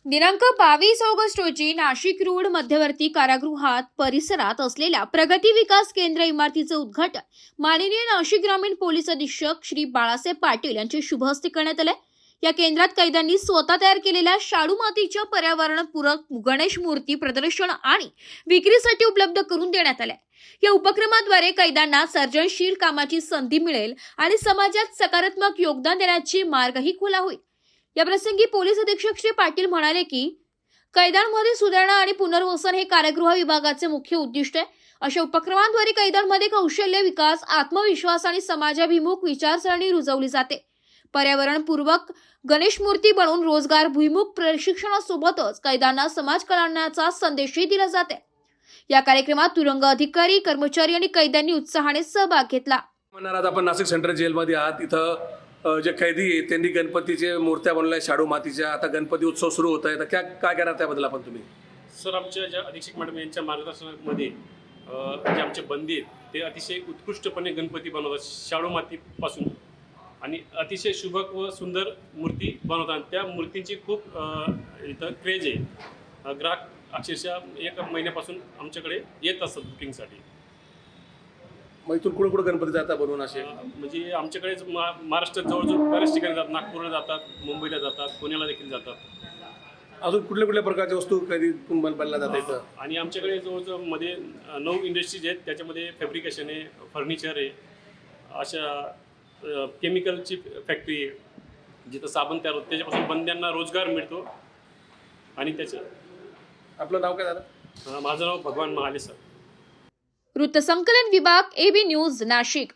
दिनांक 22 ऑगस्ट रोजी नाशिक रोड मध्यवर्ती कारागृहात परिसरात असलेल्या प्रगती विकास केंद्र इमारतीचे उद्घाटन माननीय नाशिक ग्रामीण पोलीस अधीक्षक श्री बाळासाहेब पाटील यांच्या शुभ हस्ते करण्यात आले। या केंद्रात कैद्यांनी स्वतः तयार केलेल्या शाडू मातीच्या पर्यावरणपूरक गणेश मूर्ती प्रदर्शन आणि विक्रीसाठी उपलब्ध करून देण्यात आल्या। या उपक्रमाद्वारे कैद्यांना सर्जनशील कामाची संधी मिळेल आणि समाजात सकारात्मक योगदान देण्याचे मार्गही खुला होईल। या प्रसंगी पोलीस अधीक्षक श्री पाटील म्हणाले की कैद्यांमध्ये सुधारणा आणि पुनर्वसन हे कारागृह विभागाचे मुख्य उद्दिष्ट आहे। अशा उपक्रमांद्वारे कैद्यांमध्ये कौशल्य विकास, आत्मविश्वास आणि समाजाभिमुख विचारसरणी रुजवली जाते। पर्यावरणपूर्वक गणेश मूर्ती बनवून रोजगार भुईमुख प्रशिक्षणासोबतच कैद्यांना समाज कल्याणाचा संदेशही दिला जाते। या कार्यक्रमात तुरुंग अधिकारी, कर्मचारी आणि कैद्यांनी उत्साहाने सहभाग घेतला। आज आपण नाशिक सेंट्रल जेलमध्ये आहात। इथं जे कैदी आहेत त्यांनी गणपतीचे मूर्त्या बनवल्या शाडू मातीच्या। आता गणपती उत्सव सुरू होत आहे, तर काय करणार त्याबद्दल आपण तुम्ही? सर, आमच्या ज्या अधीक्षक मॅडम यांच्या मार्गदर्शनामध्ये जे आमचे बंदी आहेत ते अतिशय उत्कृष्टपणे गणपती बनवतात शाडू मातीपासून आणि अतिशय शुभक व सुंदर मूर्ती बनवतात। त्या मूर्तींची खूप इथं क्रेज आहे। ग्राहक अक्षरशः एक महिन्यापासून आमच्याकडे येत असतात बुकिंगसाठी। मग इथून कुठे गणपती जातात बनवून असे? म्हणजे आमच्याकडेच महाराष्ट्रात जवळजवळ बऱ्याच ठिकाणी जातात, नागपूरला जातात, मुंबईला जातात, पुण्याला देखील जातात। अजून कुठल्या प्रकारच्या वस्तू कैदी बनवल्या जातात इथं? आणि आमच्याकडे जवळजवळ मध्ये 9 इंडस्ट्रीज आहेत, त्याच्यामध्ये फॅब्रिकेशन आहे, फर्निचर आहे, अशा केमिकलची फॅक्टरी आहे जिथं साबण तयार होतं, त्याच्यापासून बंद्यांना रोजगार मिळतो। आणि त्याचं आपलं नाव काय दादा? माझं नाव भगवान महाले सर। वृत्तसंकलन विभाग, AB न्यूज, नाशिक।